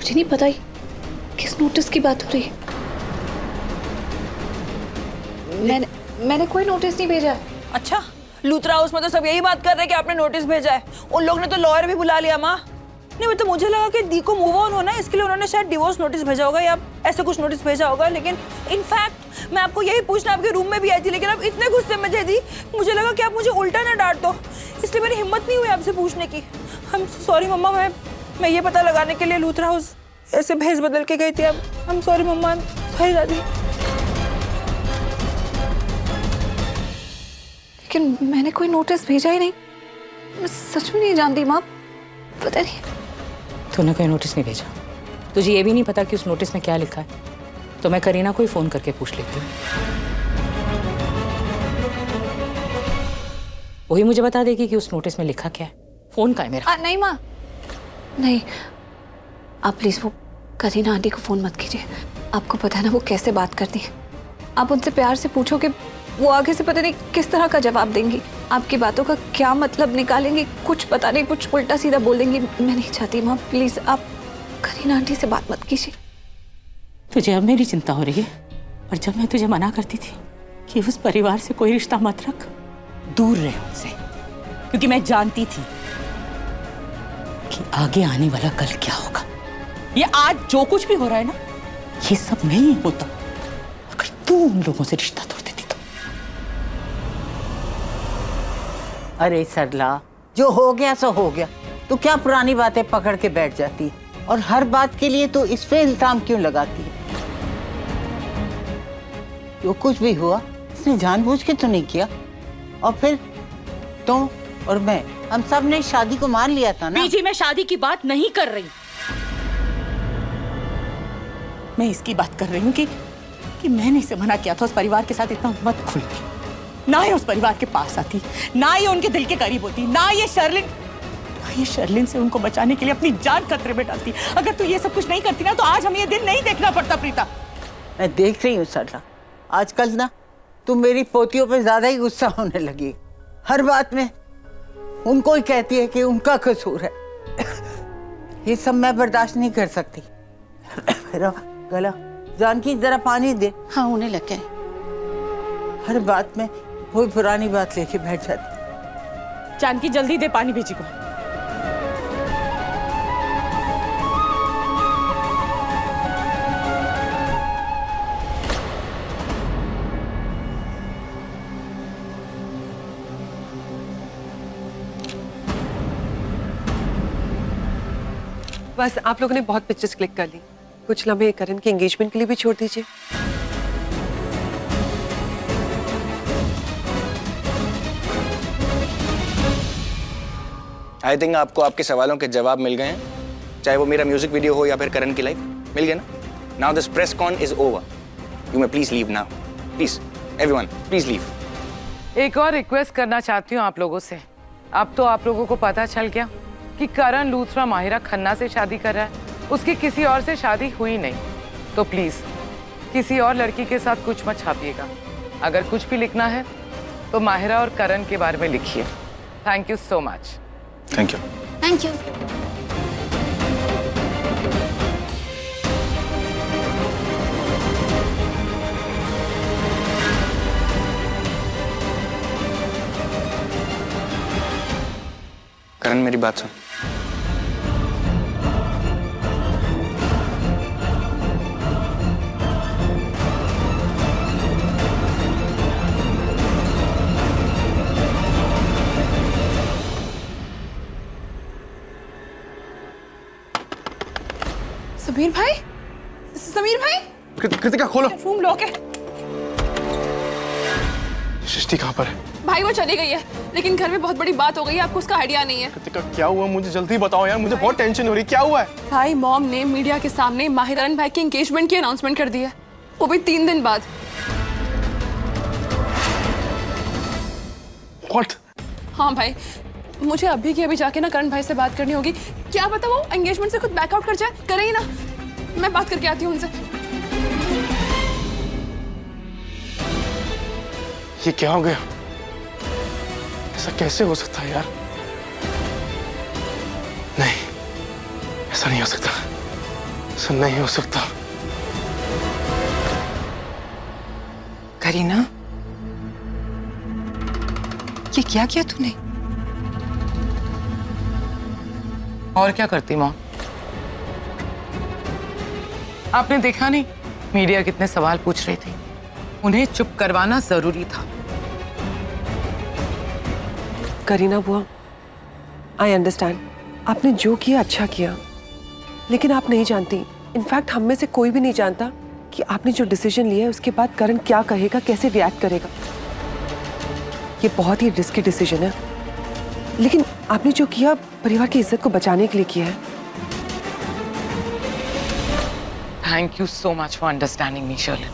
मुझे नहीं पता ही किस नोटिस की बात हो रही है। मैंने कोई नोटिस नहीं भेजा है। अच्छा, लूथरा हाउस में तो सब यही बात कर रहे हैं कि आपने नोटिस भेजा है। उन लोग ने तो लॉयर भी बुला लिया माँ। नहीं, मैं तो मुझे लगा कि दी को मूव ऑन होना है, इसके लिए उन्होंने शायद डिवोर्स नोटिस भेजा होगा या ऐसे कुछ नोटिस भेजा होगा। लेकिन इनफैक्ट मैं आपको यही पूछना आपके रूम में भी आई थी, लेकिन आप इतने गुस्से में दी, मुझे लगा कि आप मुझे उल्टा ना डांट दो, इसलिए मेरी हिम्मत नहीं हुई आपसे पूछने की। आई एम सॉरी मम्मा, मैं ये पता लगाने के लिए लूथरा हाउस ऐसे भेज बदल के गई थी। अब आई एम सॉरी मम्मा, सॉरी दादी। लेकिन मैंने कोई नोटिस भेजा ही नहीं। मैं सच में नहीं जानती माँ, पता नहीं। तूने कोई नोटिस नहीं भेजा? तुझे ये भी नहीं पता कि उस नोटिस में क्या लिखा है? तो मैं करीना को ही फोन करके पूछ लेती हूँ, वही मुझे बता देगी कि उस नोटिस में लिखा क्या है। फोन का है मेरा। नहीं माँ, नहीं, आप प्लीज वो करीना आंटी को फोन मत कीजिए। आपको पता है ना वो कैसे बात करती है। आप उनसे प्यार से पूछो कि वो आगे से पता नहीं किस तरह का जवाब देंगी, आपकी बातों का क्या मतलब निकालेंगी, कुछ पता नहीं, कुछ उल्टा सीधा बोल देंगी। मैं नहीं चाहती माँ, प्लीज आप करीना आंटी से बात मत कीजिए। तुझे अब मेरी चिंता हो रही है, और जब मैं तुझे मना करती थी कि उस परिवार से कोई रिश्ता मत रख, दूर रहे उनसे, क्योंकि मैं जानती थी कि आगे आने वाला कल क्या होगा। ये आज जो कुछ भी हो रहा है ना, ये सब नहीं होता अगर तू उन लोगों से रिश्ता तोड़ देती तो। अरे सरला, जो हो गया सो हो गया। तू क्या पुरानी बातें पकड़ के बैठ जाती है, और हर बात के लिए तू इस पे इल्जाम क्यों लगाती है? जो कुछ भी हुआ इसने जानबूझ के तो नहीं किया। और फिर तुम और मैं, हम सब ने शादी को मान लिया था ना। बीजी, मैं शादी की बात नहीं कर रही, मैं इसकी बात कर रही हूँ कि मैंने इसे मना किया था उस परिवार के साथ इतना मत खुल के। ना ही उस परिवार के पास आती, ना ही उनके दिल के करीब होती, ना ये शर्लिन से उनको बचाने के लिए अपनी जान खतरे में डालती। अगर तू ये सब कुछ नहीं करती ना, तो आज हमें ये दिन नहीं देखना पड़ता। प्रीता, मैं देख रही हूँ सरला, आजकल ना तू मेरी पोतियों पे ज्यादा ही गुस्सा होने लगी। हर बात में उनको ही कहती है कि उनका कसूर है। ये सब मैं बर्दाश्त नहीं कर सकती। गला, जानकी जरा पानी दे। हाँ, उन्हें लग गए। हर बात में वही पुरानी बात लेके बैठ जाती। जानकी जल्दी दे पानी बीजी को। बस आप लोगों ने बहुत पिक्चर्स क्लिक कर ली, कुछ लम्हे करण के एंगेजमेंट के लिए भी छोड़ दीजिए। आई थिंक आपको आपके सवालों के जवाब मिल गए हैं, चाहे वो मेरा म्यूजिक वीडियो हो या फिर करण की लाइफ। मिल गया ना? Now this press con is over, you may please leave now. Please everyone, please leave. एक और रिक्वेस्ट करना चाहती हूँ आप लोगों से। अब तो आप लोगों को पता चल गया कि करण लूथरा माहिरा खन्ना से शादी कर रहा है, उसकी किसी और से शादी हुई नहीं। तो प्लीज किसी और लड़की के साथ कुछ मत छापिएगा। अगर कुछ भी लिखना है तो माहिरा और करण के बारे में लिखिए। Thank you so much. Thank you. Thank you. Karan, मेरी बात सुन। समीर भाई, समीर भाई, कृतिका खोलो। रूम लॉक है। सृष्टि कहाँ पर है? भाई वो चली गई है, लेकिन घर में बहुत बड़ी बात हो गई है, आपको उसका आइडिया नहीं है। कृतिका क्या हुआ, मुझे जल्दी बताओ यार, मुझे बहुत टेंशन हो रही है। क्या हुआ है? भाई मॉम ने मीडिया के सामने माहिरन भाई की एंगेजमेंट की अनाउंसमेंट कर दी है, वो भी 3 दिन बाद। What? हाँ भाई, मुझे अभी की अभी जाके ना करण भाई से बात करनी होगी। क्या पता वो एंगेजमेंट से खुद बैकआउट कर जाए। करे ही ना, मैं बात करके आती हूँ उनसे। ये क्या हो गया? ऐसा कैसे हो सकता है यार? नहीं, ऐसा नहीं हो सकता। ऐसा नहीं हो सकता। करीना, ये क्या किया तूने? और क्या करती माँ? आपने देखा नहीं मीडिया कितने सवाल पूछ रही थी, उन्हें चुप करवाना जरूरी था। करीना बुआ, आई अंडरस्टैंड, आपने जो किया अच्छा किया, लेकिन आप नहीं जानती, इनफैक्ट हम में से कोई भी नहीं जानता कि आपने जो डिसीजन लिया है उसके बाद करण क्या कहेगा, कैसे रिएक्ट करेगा। ये बहुत ही रिस्की डिसीजन है, लेकिन आपने जो किया परिवार की इज्जत को बचाने के लिए किया है। Thank you so much for understanding me Sherlyn.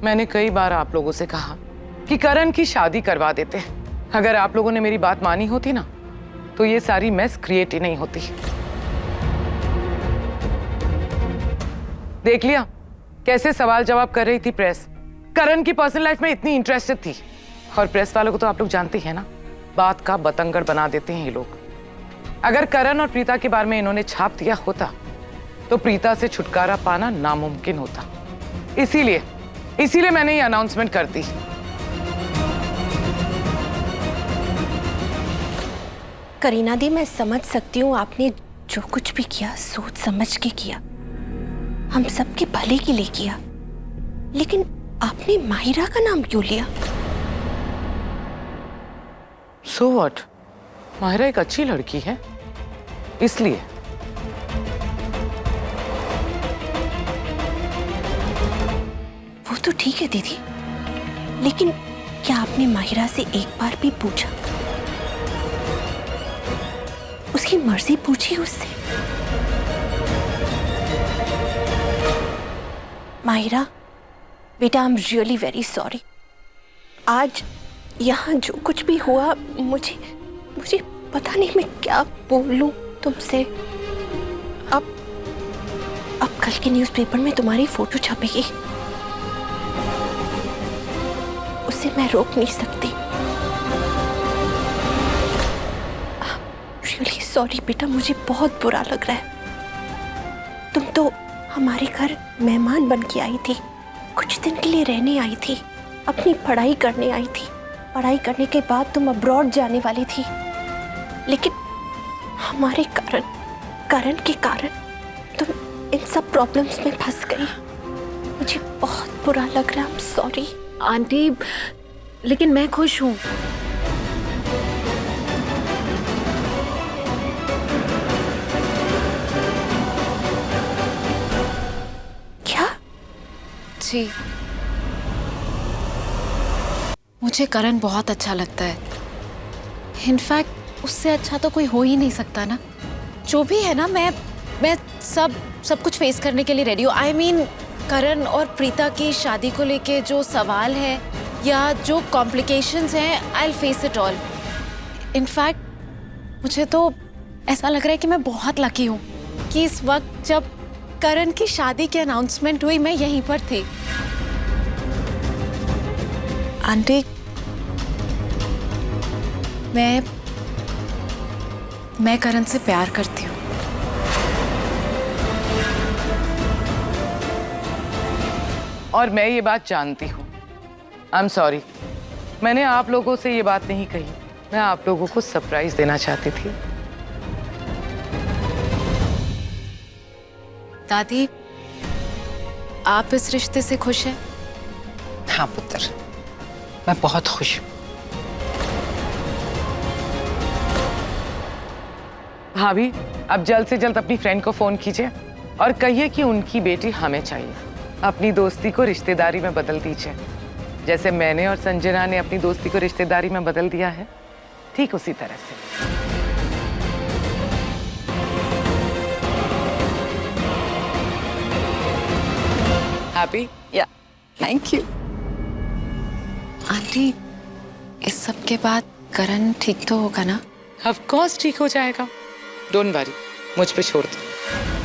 मैंने कई बार आप लोगों से कहा कि करण की शादी करवा देते। अगर आप लोगों ने मेरी बात मानी होती ना, तो ये सारी मेस क्रिएट ही नहीं होती। देख लिया कैसे सवाल जवाब कर रही थी प्रेस। करण की पर्सनल लाइफ में इतनी इंटरेस्टेड थी। और प्रेस वालों को तो आप लोग जानते हैं ना, बात का बतंगड़ बना देते हैं ये लोग। अगर करण और प्रीता के बारे में इन्होंने छाप दिया होता तो प्रीता से छुटकारा पाना नामुमकिन होता। इसीलिए मैंने ये अनाउंसमेंट कर दी। करीना दी, मैं समझ सकती हूँ आपने जो कुछ भी किया सोच समझ के किया, हम सबके भले के लिए किया, लेकिन आपने माहिरा का नाम क्यों लिया? So what? माहिरा एक अच्छी लड़की है, इसलिए। वो तो ठीक है दीदी, लेकिन क्या आपने माहिरा से एक बार भी पूछा? उसकी मर्जी पूछी उससे। माहिरा बेटा, I am really very sorry. आज यहाँ जो कुछ भी हुआ, मुझे पता नहीं मैं क्या बोलूं तुमसे। अब कल के न्यूज़पेपर में तुम्हारी फोटो छपेगी, उसे मैं रोक नहीं सकती। रियली सॉरी बेटा, मुझे बहुत बुरा लग रहा है। तुम तो हमारे घर मेहमान बन के आई थी, कुछ दिन के लिए रहने आई थी, अपनी पढ़ाई करने आई थी। पढ़ाई करने के बाद तुम अब्रॉड जाने वाली थी, लेकिन हमारे करण के कारण तुम इन सब प्रॉब्लम्स में फंस गई। मुझे बहुत बुरा लग रहा है, आई एम सॉरी। आंटी, लेकिन मैं खुश हूँ। क्या? जी, मुझे करण बहुत अच्छा लगता है। इनफैक्ट उससे अच्छा तो कोई हो ही नहीं सकता ना। जो भी है ना, मैं सब कुछ फेस करने के लिए रेडी हूँ। आई मीन, करण और प्रीता की शादी को लेके जो सवाल है या जो कॉम्प्लिकेशंस हैं, I will face it all. In fact मुझे तो ऐसा लग रहा है कि मैं बहुत लकी हूँ कि इस वक्त जब करण की शादी की अनाउंसमेंट हुई, मैं यहीं पर थी। आंटी, मैं करण से प्यार करती हूँ। और मैं ये बात जानती हूँ। आई एम सॉरी, मैंने आप लोगों से ये बात नहीं कही। मैं आप लोगों को सरप्राइज देना चाहती थी। दादी, आप इस रिश्ते से खुश हैं? हाँ पुत्र, मैं बहुत खुश हूँ। भाभी, अब जल्द से जल्द अपनी फ्रेंड को फोन कीजिए और कहिए कि उनकी बेटी हमें चाहिए। अपनी दोस्ती को रिश्तेदारी में बदल दीजिए। जैसे मैंने और संजना ने अपनी दोस्ती को रिश्तेदारी में बदल दिया है, ठीक उसी तरह से। हैप्पी? या, थैंक यू। आंटी, इस सब के बाद करण ठीक तो होगा ना? ऑफ कोर्स ठीक हो जाएगा। डोंट वरी, मुझ पे छोड़ दो।